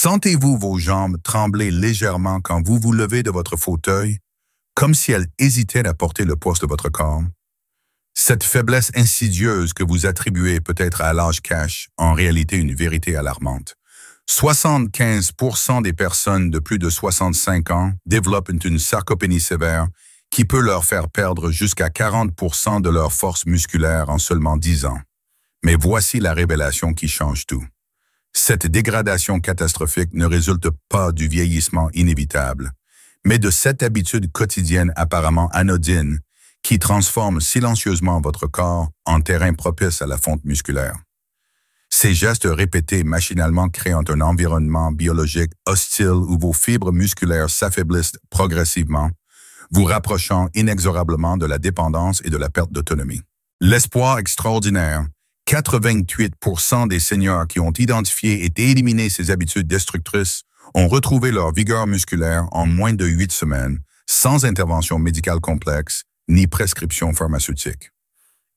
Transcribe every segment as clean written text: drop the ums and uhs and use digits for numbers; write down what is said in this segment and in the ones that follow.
Sentez-vous vos jambes trembler légèrement quand vous vous levez de votre fauteuil, comme si elles hésitaient à porter le poids de votre corps? Cette faiblesse insidieuse que vous attribuez peut-être à l'âge cache en réalité une vérité alarmante. 75% des personnes de plus de 65 ans développent une sarcopénie sévère qui peut leur faire perdre jusqu'à 40% de leur force musculaire en seulement 10 ans. Mais voici la révélation qui change tout. Cette dégradation catastrophique ne résulte pas du vieillissement inévitable, mais de cette habitude quotidienne apparemment anodine qui transforme silencieusement votre corps en terrain propice à la fonte musculaire. Ces gestes répétés machinalement créent un environnement biologique hostile où vos fibres musculaires s'affaiblissent progressivement, vous rapprochant inexorablement de la dépendance et de la perte d'autonomie. L'espoir extraordinaire, 88% des seniors qui ont identifié et éliminé ces habitudes destructrices ont retrouvé leur vigueur musculaire en moins de 8 semaines, sans intervention médicale complexe ni prescription pharmaceutique.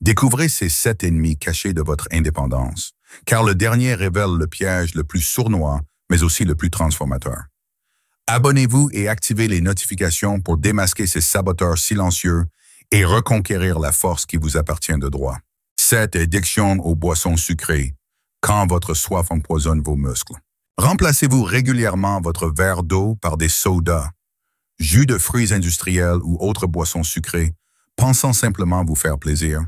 Découvrez ces 7 ennemis cachés de votre indépendance, car le dernier révèle le piège le plus sournois, mais aussi le plus transformateur. Abonnez-vous et activez les notifications pour démasquer ces saboteurs silencieux et reconquérir la force qui vous appartient de droit. Cette addiction aux boissons sucrées, quand votre soif empoisonne vos muscles. Remplacez-vous régulièrement votre verre d'eau par des sodas, jus de fruits industriels ou autres boissons sucrées, pensant simplement vous faire plaisir.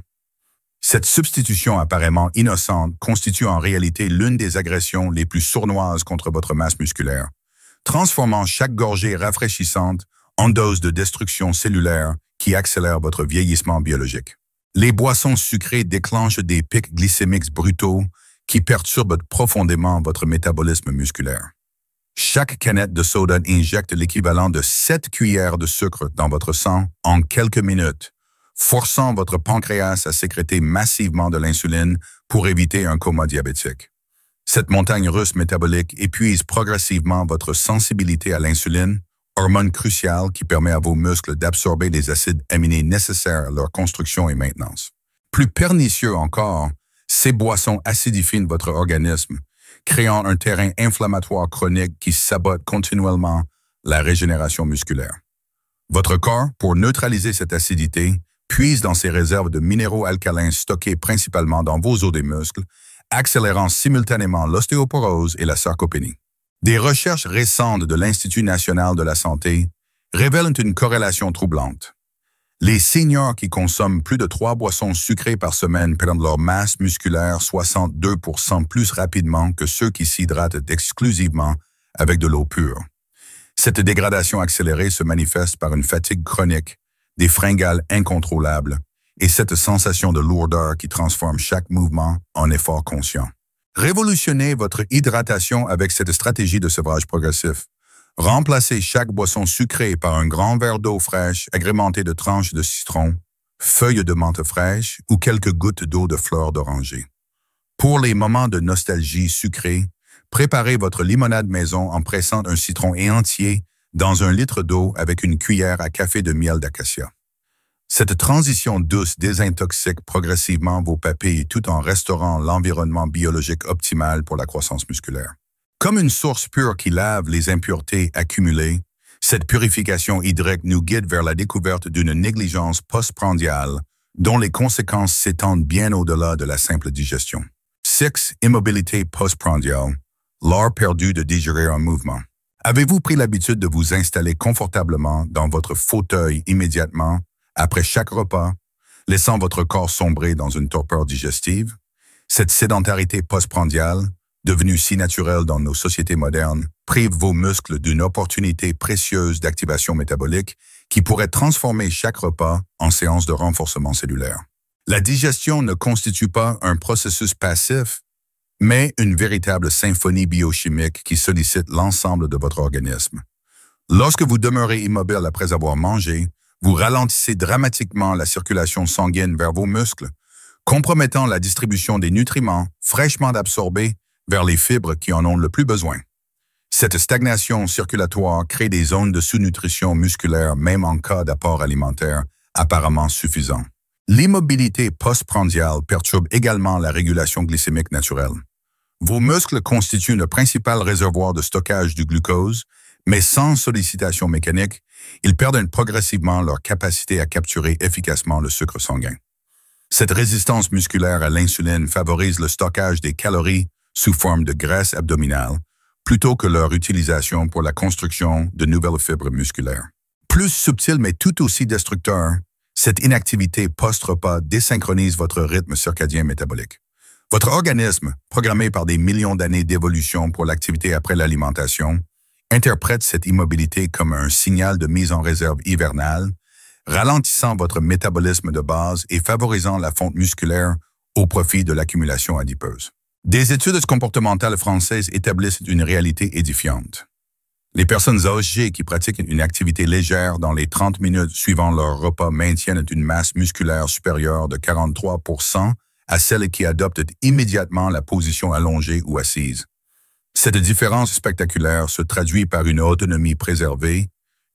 Cette substitution apparemment innocente constitue en réalité l'une des agressions les plus sournoises contre votre masse musculaire, transformant chaque gorgée rafraîchissante en dose de destruction cellulaire qui accélère votre vieillissement biologique. Les boissons sucrées déclenchent des pics glycémiques brutaux qui perturbent profondément votre métabolisme musculaire. Chaque canette de soda injecte l'équivalent de 7 cuillères de sucre dans votre sang en quelques minutes, forçant votre pancréas à sécréter massivement de l'insuline pour éviter un coma diabétique. Cette montagne russe métabolique épuise progressivement votre sensibilité à l'insuline, hormone cruciale qui permet à vos muscles d'absorber les acides aminés nécessaires à leur construction et maintenance. Plus pernicieux encore, ces boissons acidifient votre organisme, créant un terrain inflammatoire chronique qui sabote continuellement la régénération musculaire. Votre corps, pour neutraliser cette acidité, puise dans ses réserves de minéraux alcalins stockés principalement dans vos os des muscles, accélérant simultanément l'ostéoporose et la sarcopénie. Des recherches récentes de l'Institut national de la santé révèlent une corrélation troublante. Les seniors qui consomment plus de 3 boissons sucrées par semaine perdent leur masse musculaire 62% plus rapidement que ceux qui s'hydratent exclusivement avec de l'eau pure. Cette dégradation accélérée se manifeste par une fatigue chronique, des fringales incontrôlables et cette sensation de lourdeur qui transforme chaque mouvement en effort conscient. Révolutionnez votre hydratation avec cette stratégie de sevrage progressif. Remplacez chaque boisson sucrée par un grand verre d'eau fraîche agrémentée de tranches de citron, feuilles de menthe fraîche ou quelques gouttes d'eau de fleurs d'oranger. Pour les moments de nostalgie sucrée, préparez votre limonade maison en pressant un citron entier dans 1 litre d'eau avec une cuillère à café de miel d'acacia. Cette transition douce désintoxique progressivement vos papilles tout en restaurant l'environnement biologique optimal pour la croissance musculaire. Comme une source pure qui lave les impuretés accumulées, cette purification hydrique nous guide vers la découverte d'une négligence postprandiale dont les conséquences s'étendent bien au-delà de la simple digestion. 6. Immobilité postprandiale, l'art perdu de digérer un mouvement. Avez-vous pris l'habitude de vous installer confortablement dans votre fauteuil immédiatement après chaque repas, laissant votre corps sombrer dans une torpeur digestive? Cette sédentarité postprandiale, devenue si naturelle dans nos sociétés modernes, prive vos muscles d'une opportunité précieuse d'activation métabolique qui pourrait transformer chaque repas en séance de renforcement cellulaire. La digestion ne constitue pas un processus passif, mais une véritable symphonie biochimique qui sollicite l'ensemble de votre organisme. Lorsque vous demeurez immobile après avoir mangé, vous ralentissez dramatiquement la circulation sanguine vers vos muscles, compromettant la distribution des nutriments fraîchement absorbés vers les fibres qui en ont le plus besoin. Cette stagnation circulatoire crée des zones de sous-nutrition musculaire même en cas d'apport alimentaire apparemment suffisant. L'immobilité postprandiale perturbe également la régulation glycémique naturelle. Vos muscles constituent le principal réservoir de stockage du glucose, mais sans sollicitation mécanique, ils perdent progressivement leur capacité à capturer efficacement le sucre sanguin. Cette résistance musculaire à l'insuline favorise le stockage des calories sous forme de graisse abdominale, plutôt que leur utilisation pour la construction de nouvelles fibres musculaires. Plus subtil mais tout aussi destructeur, cette inactivité post-repas désynchronise votre rythme circadien métabolique. Votre organisme, programmé par des millions d'années d'évolution pour l'activité après l'alimentation, interprète cette immobilité comme un signal de mise en réserve hivernale, ralentissant votre métabolisme de base et favorisant la fonte musculaire au profit de l'accumulation adipeuse. Des études comportementales françaises établissent une réalité édifiante. Les personnes âgées qui pratiquent une activité légère dans les 30 minutes suivant leur repas maintiennent une masse musculaire supérieure de 43% à celles qui adoptent immédiatement la position allongée ou assise. Cette différence spectaculaire se traduit par une autonomie préservée,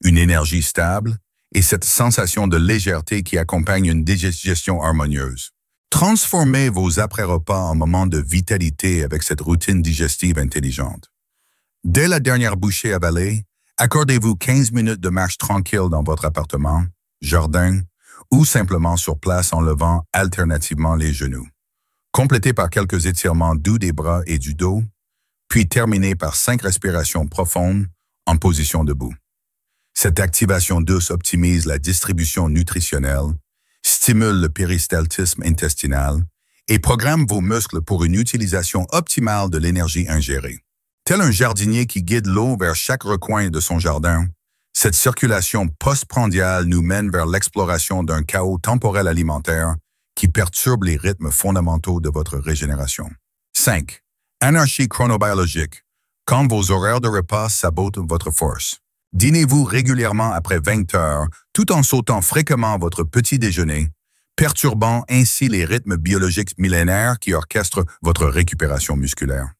une énergie stable et cette sensation de légèreté qui accompagne une digestion harmonieuse. Transformez vos après-repas en moments de vitalité avec cette routine digestive intelligente. Dès la dernière bouchée avalée, accordez-vous 15 minutes de marche tranquille dans votre appartement, jardin ou simplement sur place en levant alternativement les genoux. Complétez par quelques étirements doux des bras et du dos, puis terminez par 5 respirations profondes en position debout. Cette activation douce optimise la distribution nutritionnelle, stimule le péristaltisme intestinal et programme vos muscles pour une utilisation optimale de l'énergie ingérée. Tel un jardinier qui guide l'eau vers chaque recoin de son jardin, cette circulation postprandiale nous mène vers l'exploration d'un chaos temporel alimentaire qui perturbe les rythmes fondamentaux de votre régénération. 5. Anarchie chronobiologique. Quand vos horaires de repas sabotent votre force. Dînez-vous régulièrement après 20 heures, tout en sautant fréquemment votre petit déjeuner, perturbant ainsi les rythmes biologiques millénaires qui orchestrent votre récupération musculaire.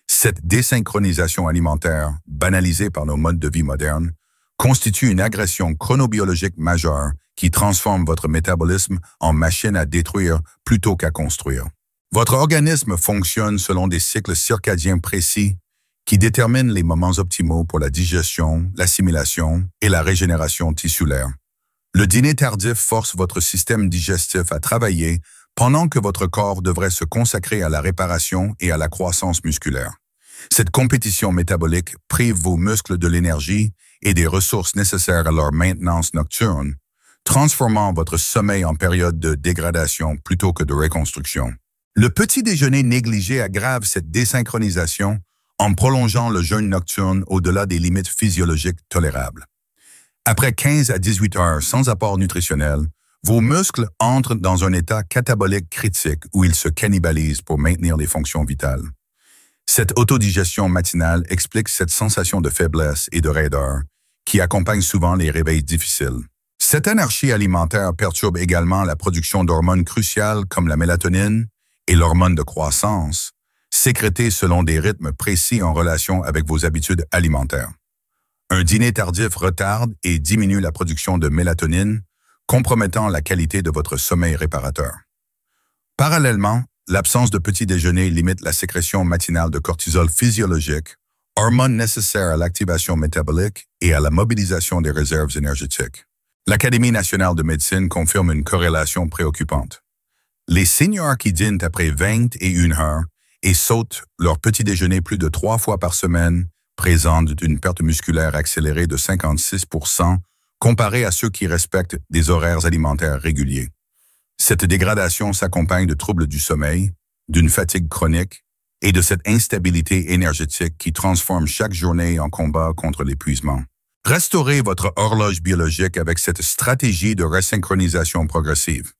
Cette désynchronisation alimentaire, banalisée par nos modes de vie modernes, constitue une agression chronobiologique majeure qui transforme votre métabolisme en machine à détruire plutôt qu'à construire. Votre organisme fonctionne selon des cycles circadiens précis qui déterminent les moments optimaux pour la digestion, l'assimilation et la régénération tissulaire. Le dîner tardif force votre système digestif à travailler pendant que votre corps devrait se consacrer à la réparation et à la croissance musculaire. Cette compétition métabolique prive vos muscles de l'énergie et des ressources nécessaires à leur maintenance nocturne, transformant votre sommeil en période de dégradation plutôt que de reconstruction. Le petit déjeuner négligé aggrave cette désynchronisation en prolongeant le jeûne nocturne au-delà des limites physiologiques tolérables. Après 15 à 18 heures sans apport nutritionnel, vos muscles entrent dans un état catabolique critique où ils se cannibalisent pour maintenir les fonctions vitales. Cette autodigestion matinale explique cette sensation de faiblesse et de raideur qui accompagne souvent les réveils difficiles. Cette anarchie alimentaire perturbe également la production d'hormones cruciales comme la mélatonine et l'hormone de croissance, sécrétées selon des rythmes précis en relation avec vos habitudes alimentaires. Un dîner tardif retarde et diminue la production de mélatonine, compromettant la qualité de votre sommeil réparateur. Parallèlement, l'absence de petit déjeuner limite la sécrétion matinale de cortisol physiologique, hormone nécessaire à l'activation métabolique et à la mobilisation des réserves énergétiques. L'Académie nationale de médecine confirme une corrélation préoccupante. Les seniors qui dînent après 21 heures et sautent leur petit déjeuner plus de 3 fois par semaine présentent une perte musculaire accélérée de 56% comparée à ceux qui respectent des horaires alimentaires réguliers. Cette dégradation s'accompagne de troubles du sommeil, d'une fatigue chronique et de cette instabilité énergétique qui transforme chaque journée en combat contre l'épuisement. Restaurez votre horloge biologique avec cette stratégie de resynchronisation progressive.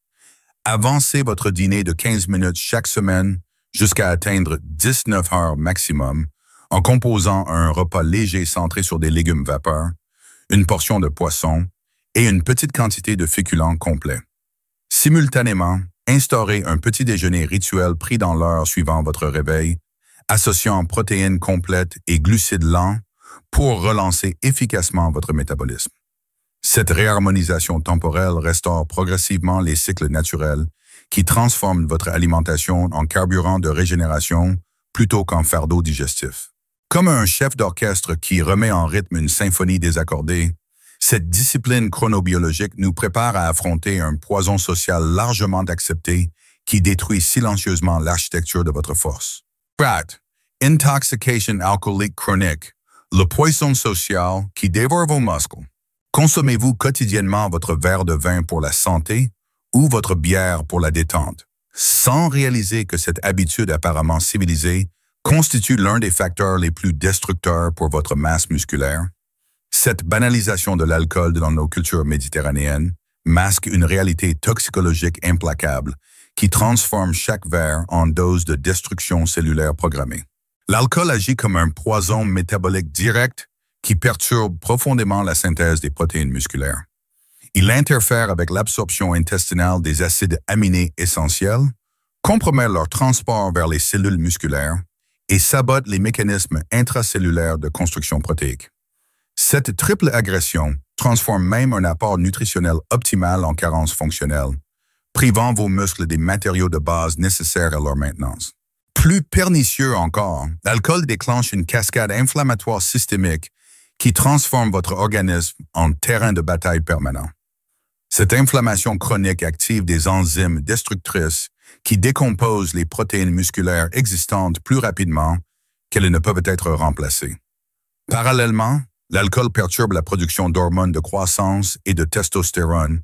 Avancez votre dîner de 15 minutes chaque semaine jusqu'à atteindre 19 heures maximum en composant un repas léger centré sur des légumes vapeur, une portion de poisson et une petite quantité de féculents complets. Simultanément, instaurez un petit déjeuner rituel pris dans l'heure suivant votre réveil, associant protéines complètes et glucides lents pour relancer efficacement votre métabolisme. Cette réharmonisation temporelle restaure progressivement les cycles naturels qui transforment votre alimentation en carburant de régénération plutôt qu'en fardeau digestif. Comme un chef d'orchestre qui remet en rythme une symphonie désaccordée, cette discipline chronobiologique nous prépare à affronter un poison social largement accepté qui détruit silencieusement l'architecture de votre force. Prat, intoxication alcoolique chronique, le poison social qui dévore vos muscles. Consommez-vous quotidiennement votre verre de vin pour la santé ou votre bière pour la détente, sans réaliser que cette habitude apparemment civilisée constitue l'un des facteurs les plus destructeurs pour votre masse musculaire? Cette banalisation de l'alcool dans nos cultures méditerranéennes masque une réalité toxicologique implacable qui transforme chaque verre en dose de destruction cellulaire programmée. L'alcool agit comme un poison métabolique direct qui perturbe profondément la synthèse des protéines musculaires. Il interfère avec l'absorption intestinale des acides aminés essentiels, compromet leur transport vers les cellules musculaires et sabote les mécanismes intracellulaires de construction protéique. Cette triple agression transforme même un apport nutritionnel optimal en carence fonctionnelle, privant vos muscles des matériaux de base nécessaires à leur maintenance. Plus pernicieux encore, l'alcool déclenche une cascade inflammatoire systémique qui transforme votre organisme en terrain de bataille permanent. Cette inflammation chronique active des enzymes destructrices qui décomposent les protéines musculaires existantes plus rapidement qu'elles ne peuvent être remplacées. Parallèlement, l'alcool perturbe la production d'hormones de croissance et de testostérone,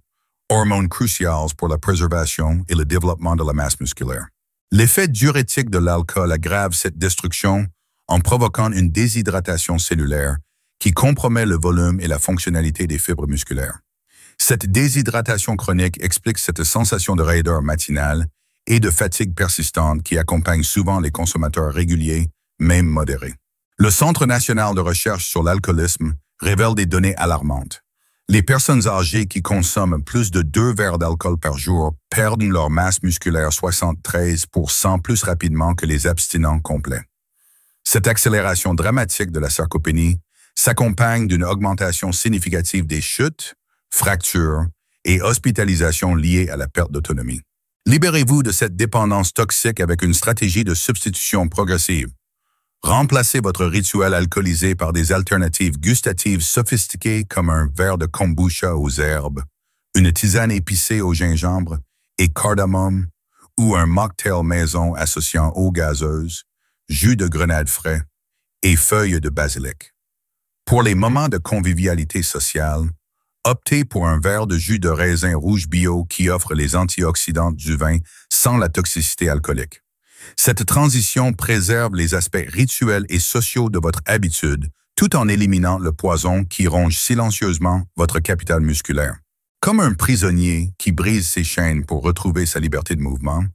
hormones cruciales pour la préservation et le développement de la masse musculaire. L'effet diurétique de l'alcool aggrave cette destruction en provoquant une déshydratation cellulaire qui compromet le volume et la fonctionnalité des fibres musculaires. Cette déshydratation chronique explique cette sensation de raideur matinale et de fatigue persistante qui accompagne souvent les consommateurs réguliers, même modérés. Le Centre national de recherche sur l'alcoolisme révèle des données alarmantes. Les personnes âgées qui consomment plus de 2 verres d'alcool par jour perdent leur masse musculaire 73% plus rapidement que les abstinents complets. Cette accélération dramatique de la sarcopénie s'accompagne d'une augmentation significative des chutes, fractures et hospitalisations liées à la perte d'autonomie. Libérez-vous de cette dépendance toxique avec une stratégie de substitution progressive. Remplacez votre rituel alcoolisé par des alternatives gustatives sophistiquées comme un verre de kombucha aux herbes, une tisane épicée au gingembre et cardamome ou un mocktail maison associant eau gazeuse, jus de grenade frais et feuilles de basilic. Pour les moments de convivialité sociale, optez pour un verre de jus de raisin rouge bio qui offre les antioxydants du vin sans la toxicité alcoolique. Cette transition préserve les aspects rituels et sociaux de votre habitude, tout en éliminant le poison qui ronge silencieusement votre capital musculaire. Comme un prisonnier qui brise ses chaînes pour retrouver sa liberté de mouvement,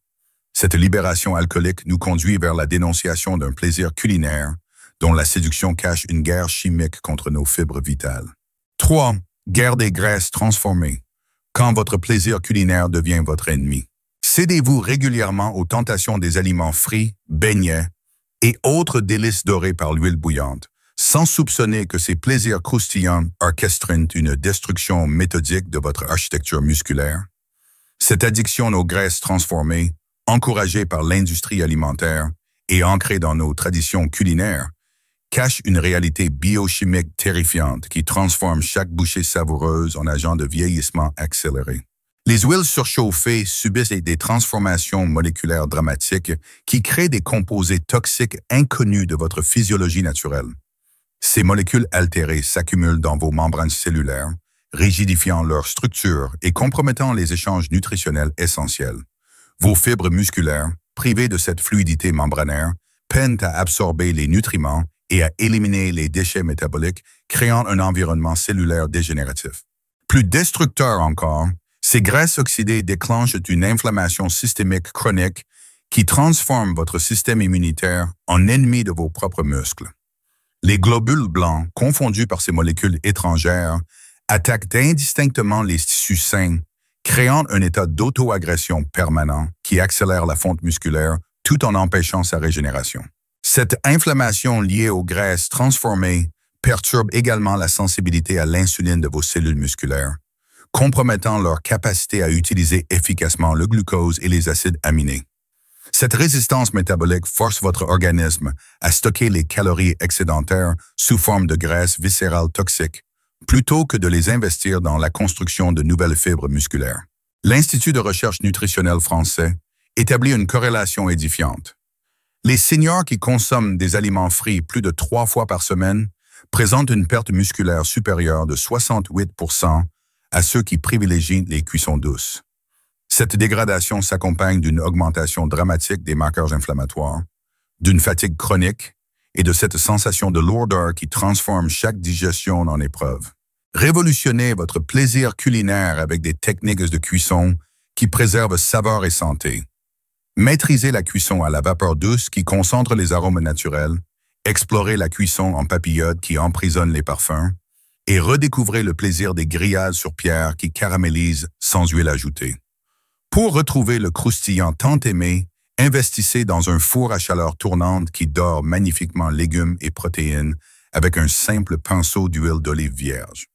cette libération alcoolique nous conduit vers la dénonciation d'un plaisir culinaire dont la séduction cache une guerre chimique contre nos fibres vitales. 3. Guerre des graisses transformées. Quand votre plaisir culinaire devient votre ennemi. Cédez-vous régulièrement aux tentations des aliments frits, beignets et autres délices dorés par l'huile bouillante, sans soupçonner que ces plaisirs croustillants orchestrent une destruction méthodique de votre architecture musculaire. Cette addiction aux graisses transformées, encouragée par l'industrie alimentaire et ancrée dans nos traditions culinaires, cache une réalité biochimique terrifiante qui transforme chaque bouchée savoureuse en agent de vieillissement accéléré. Les huiles surchauffées subissent des transformations moléculaires dramatiques qui créent des composés toxiques inconnus de votre physiologie naturelle. Ces molécules altérées s'accumulent dans vos membranes cellulaires, rigidifiant leur structure et compromettant les échanges nutritionnels essentiels. Vos fibres musculaires, privées de cette fluidité membranaire, peinent à absorber les nutriments et à éliminer les déchets métaboliques, créant un environnement cellulaire dégénératif. Plus destructeur encore, ces graisses oxydées déclenchent une inflammation systémique chronique qui transforme votre système immunitaire en ennemi de vos propres muscles. Les globules blancs, confondus par ces molécules étrangères, attaquent indistinctement les tissus sains, créant un état d'auto-agression permanent qui accélère la fonte musculaire tout en empêchant sa régénération. Cette inflammation liée aux graisses transformées perturbe également la sensibilité à l'insuline de vos cellules musculaires, compromettant leur capacité à utiliser efficacement le glucose et les acides aminés. Cette résistance métabolique force votre organisme à stocker les calories excédentaires sous forme de graisse viscérale toxique, plutôt que de les investir dans la construction de nouvelles fibres musculaires. L'Institut de recherche nutritionnelle français établit une corrélation édifiante. Les seniors qui consomment des aliments frits plus de 3 fois par semaine présentent une perte musculaire supérieure de 68% à ceux qui privilégient les cuissons douces. Cette dégradation s'accompagne d'une augmentation dramatique des marqueurs inflammatoires, d'une fatigue chronique et de cette sensation de lourdeur qui transforme chaque digestion en épreuve. Révolutionnez votre plaisir culinaire avec des techniques de cuisson qui préservent saveur et santé. Maîtrisez la cuisson à la vapeur douce qui concentre les arômes naturels, explorez la cuisson en papillote qui emprisonne les parfums, et redécouvrez le plaisir des grillades sur pierre qui caramélisent sans huile ajoutée. Pour retrouver le croustillant tant aimé, investissez dans un four à chaleur tournante qui dore magnifiquement légumes et protéines avec un simple pinceau d'huile d'olive vierge.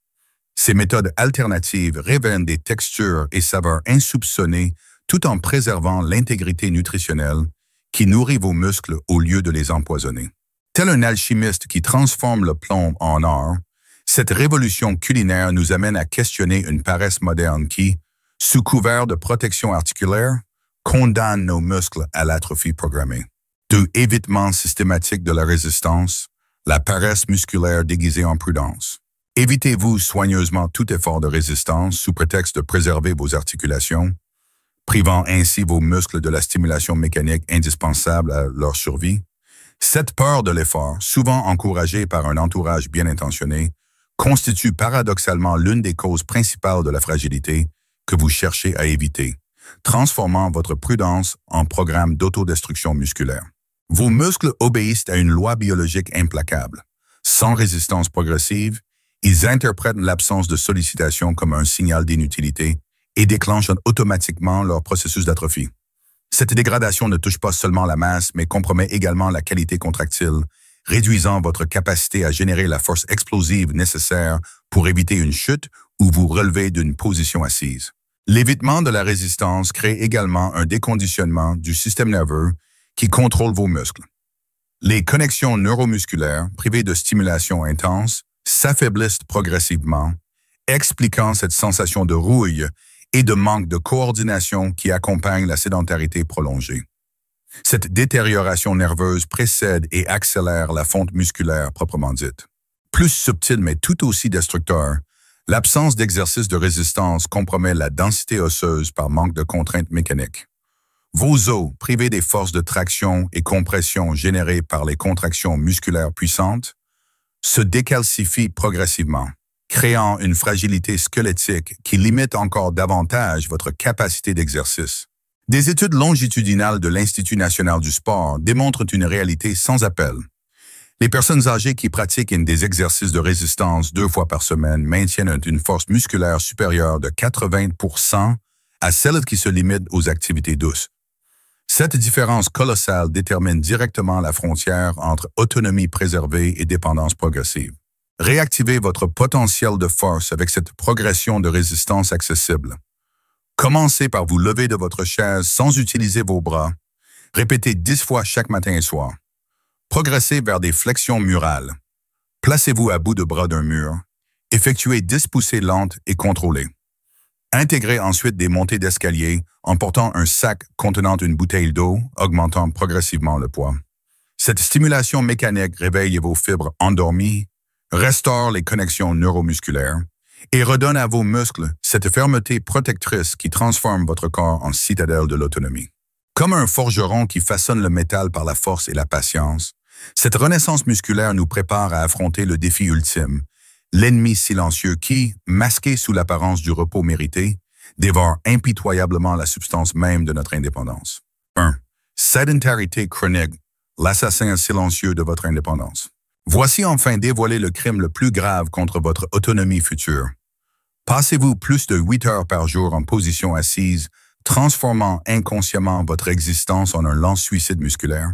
Ces méthodes alternatives révèlent des textures et saveurs insoupçonnées tout en préservant l'intégrité nutritionnelle qui nourrit vos muscles au lieu de les empoisonner. Tel un alchimiste qui transforme le plomb en or, cette révolution culinaire nous amène à questionner une paresse moderne qui, sous couvert de protection articulaire, condamne nos muscles à l'atrophie programmée. De évitement systématique de la résistance, la paresse musculaire déguisée en prudence. Évitez-vous soigneusement tout effort de résistance sous prétexte de préserver vos articulations, privant ainsi vos muscles de la stimulation mécanique indispensable à leur survie. Cette peur de l'effort, souvent encouragée par un entourage bien intentionné, constitue paradoxalement l'une des causes principales de la fragilité que vous cherchez à éviter, transformant votre prudence en programme d'autodestruction musculaire. Vos muscles obéissent à une loi biologique implacable. Sans résistance progressive, ils interprètent l'absence de sollicitation comme un signal d'inutilité et déclenchent automatiquement leur processus d'atrophie. Cette dégradation ne touche pas seulement la masse, mais compromet également la qualité contractile, réduisant votre capacité à générer la force explosive nécessaire pour éviter une chute ou vous relever d'une position assise. L'évitement de la résistance crée également un déconditionnement du système nerveux qui contrôle vos muscles. Les connexions neuromusculaires, privées de stimulation intense, s'affaiblissent progressivement, expliquant cette sensation de rouille et de manque de coordination qui accompagne la sédentarité prolongée. Cette détérioration nerveuse précède et accélère la fonte musculaire proprement dite. Plus subtil mais tout aussi destructeur, l'absence d'exercice de résistance compromet la densité osseuse par manque de contraintes mécaniques. Vos os, privés des forces de traction et compression générées par les contractions musculaires puissantes, se décalcifient progressivement, créant une fragilité squelettique qui limite encore davantage votre capacité d'exercice. Des études longitudinales de l'Institut national du sport démontrent une réalité sans appel. Les personnes âgées qui pratiquent des exercices de résistance 2 fois par semaine maintiennent une force musculaire supérieure de 80% à celles qui se limitent aux activités douces. Cette différence colossale détermine directement la frontière entre autonomie préservée et dépendance progressive. Réactivez votre potentiel de force avec cette progression de résistance accessible. Commencez par vous lever de votre chaise sans utiliser vos bras. Répétez 10 fois chaque matin et soir. Progressez vers des flexions murales. Placez-vous à bout de bras d'un mur. Effectuez 10 poussées lentes et contrôlées. Intégrez ensuite des montées d'escalier en portant un sac contenant une bouteille d'eau, augmentant progressivement le poids. Cette stimulation mécanique réveille vos fibres endormies, restaure les connexions neuromusculaires et redonne à vos muscles cette fermeté protectrice qui transforme votre corps en citadelle de l'autonomie. Comme un forgeron qui façonne le métal par la force et la patience, cette renaissance musculaire nous prépare à affronter le défi ultime, l'ennemi silencieux qui, masqué sous l'apparence du repos mérité, dévore impitoyablement la substance même de notre indépendance. 1. Sédentarité chronique, l'assassin silencieux de votre indépendance. Voici enfin dévoilé le crime le plus grave contre votre autonomie future. Passez-vous plus de 8 heures par jour en position assise, transformant inconsciemment votre existence en un lent suicide musculaire?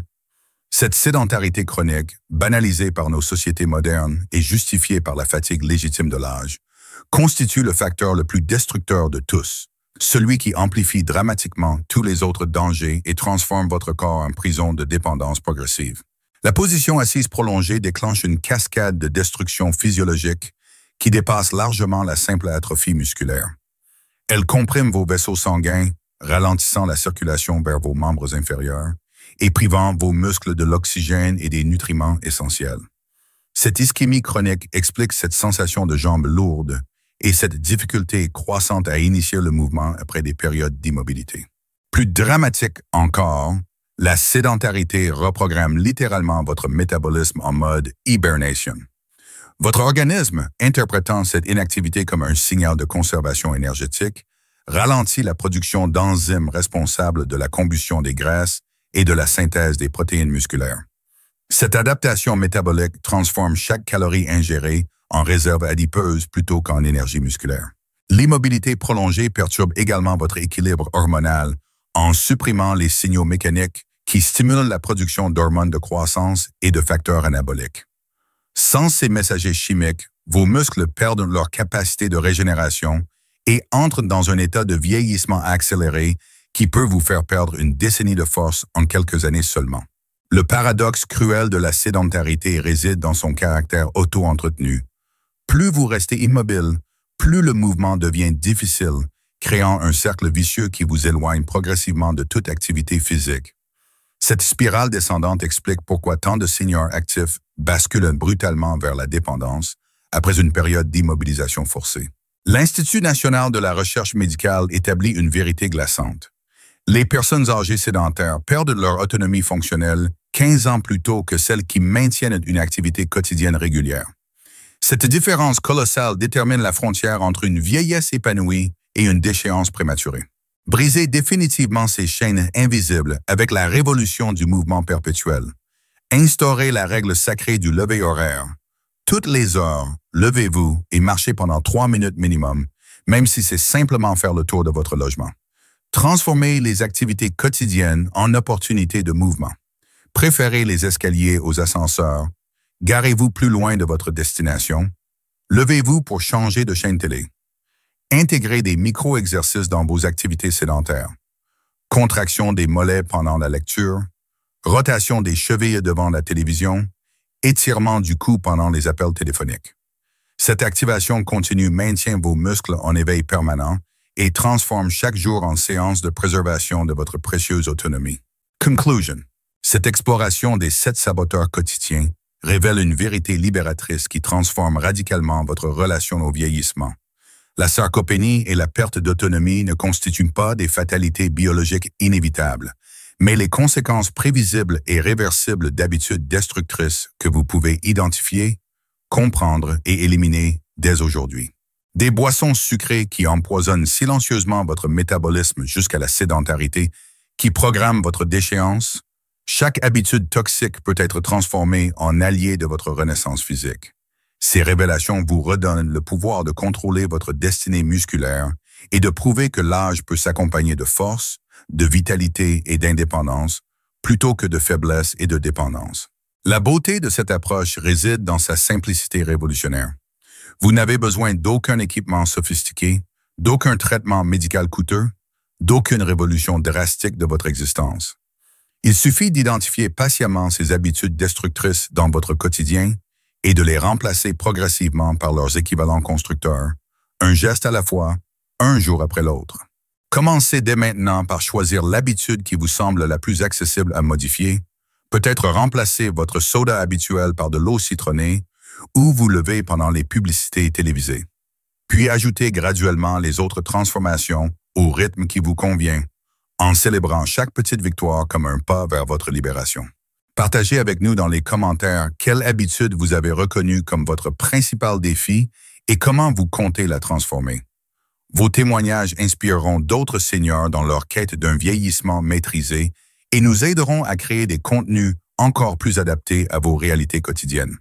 Cette sédentarité chronique, banalisée par nos sociétés modernes et justifiée par la fatigue légitime de l'âge, constitue le facteur le plus destructeur de tous, celui qui amplifie dramatiquement tous les autres dangers et transforme votre corps en prison de dépendance progressive. La position assise prolongée déclenche une cascade de destruction physiologique qui dépasse largement la simple atrophie musculaire. Elle comprime vos vaisseaux sanguins, ralentissant la circulation vers vos membres inférieurs et privant vos muscles de l'oxygène et des nutriments essentiels. Cette ischémie chronique explique cette sensation de jambes lourdes et cette difficulté croissante à initier le mouvement après des périodes d'immobilité. Plus dramatique encore, la sédentarité reprogramme littéralement votre métabolisme en mode hibernation. Votre organisme, interprétant cette inactivité comme un signal de conservation énergétique, ralentit la production d'enzymes responsables de la combustion des graisses et de la synthèse des protéines musculaires. Cette adaptation métabolique transforme chaque calorie ingérée en réserve adipeuse plutôt qu'en énergie musculaire. L'immobilité prolongée perturbe également votre équilibre hormonal en supprimant les signaux mécaniques qui stimulent la production d'hormones de croissance et de facteurs anaboliques. Sans ces messagers chimiques, vos muscles perdent leur capacité de régénération et entrent dans un état de vieillissement accéléré qui peut vous faire perdre une décennie de force en quelques années seulement. Le paradoxe cruel de la sédentarité réside dans son caractère auto-entretenu. Plus vous restez immobile, plus le mouvement devient difficile, créant un cercle vicieux qui vous éloigne progressivement de toute activité physique. Cette spirale descendante explique pourquoi tant de seniors actifs basculent brutalement vers la dépendance après une période d'immobilisation forcée. L'Institut national de la recherche médicale établit une vérité glaçante. Les personnes âgées sédentaires perdent leur autonomie fonctionnelle 15 ans plus tôt que celles qui maintiennent une activité quotidienne régulière. Cette différence colossale détermine la frontière entre une vieillesse épanouie et une déchéance prématurée. Brisez définitivement ces chaînes invisibles avec la révolution du mouvement perpétuel. Instaurez la règle sacrée du lever horaire. Toutes les heures, levez-vous et marchez pendant 3 minutes minimum, même si c'est simplement faire le tour de votre logement. Transformez les activités quotidiennes en opportunités de mouvement. Préférez les escaliers aux ascenseurs. Garez-vous plus loin de votre destination. Levez-vous pour changer de chaîne télé. Intégrez des micro-exercices dans vos activités sédentaires. Contraction des mollets pendant la lecture, rotation des chevilles devant la télévision, étirement du cou pendant les appels téléphoniques. Cette activation continue maintient vos muscles en éveil permanent et transforme chaque jour en séance de préservation de votre précieuse autonomie. Conclusion. Cette exploration des 7 saboteurs quotidiens révèle une vérité libératrice qui transforme radicalement votre relation au vieillissement. La sarcopénie et la perte d'autonomie ne constituent pas des fatalités biologiques inévitables, mais les conséquences prévisibles et réversibles d'habitudes destructrices que vous pouvez identifier, comprendre et éliminer dès aujourd'hui. Des boissons sucrées qui empoisonnent silencieusement votre métabolisme jusqu'à la sédentarité, qui programment votre déchéance. Chaque habitude toxique peut être transformée en allié de votre renaissance physique. Ces révélations vous redonnent le pouvoir de contrôler votre destinée musculaire et de prouver que l'âge peut s'accompagner de force, de vitalité et d'indépendance, plutôt que de faiblesse et de dépendance. La beauté de cette approche réside dans sa simplicité révolutionnaire. Vous n'avez besoin d'aucun équipement sophistiqué, d'aucun traitement médical coûteux, d'aucune révolution drastique de votre existence. Il suffit d'identifier patiemment ces habitudes destructrices dans votre quotidien et de les remplacer progressivement par leurs équivalents constructeurs, un geste à la fois, un jour après l'autre. Commencez dès maintenant par choisir l'habitude qui vous semble la plus accessible à modifier, peut-être remplacer votre soda habituel par de l'eau citronnée ou vous lever pendant les publicités télévisées. Puis ajoutez graduellement les autres transformations au rythme qui vous convient, en célébrant chaque petite victoire comme un pas vers votre libération. Partagez avec nous dans les commentaires quelle habitude vous avez reconnue comme votre principal défi et comment vous comptez la transformer. Vos témoignages inspireront d'autres seniors dans leur quête d'un vieillissement maîtrisé et nous aideront à créer des contenus encore plus adaptés à vos réalités quotidiennes.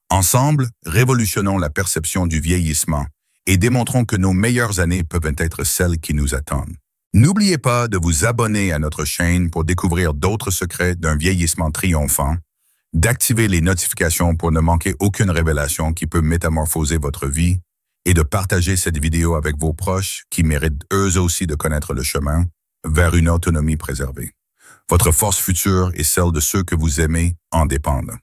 Ensemble, révolutionnons la perception du vieillissement et démontrons que nos meilleures années peuvent être celles qui nous attendent. N'oubliez pas de vous abonner à notre chaîne pour découvrir d'autres secrets d'un vieillissement triomphant, d'activer les notifications pour ne manquer aucune révélation qui peut métamorphoser votre vie et de partager cette vidéo avec vos proches qui méritent eux aussi de connaître le chemin vers une autonomie préservée. Votre force future et celle de ceux que vous aimez en dépendent.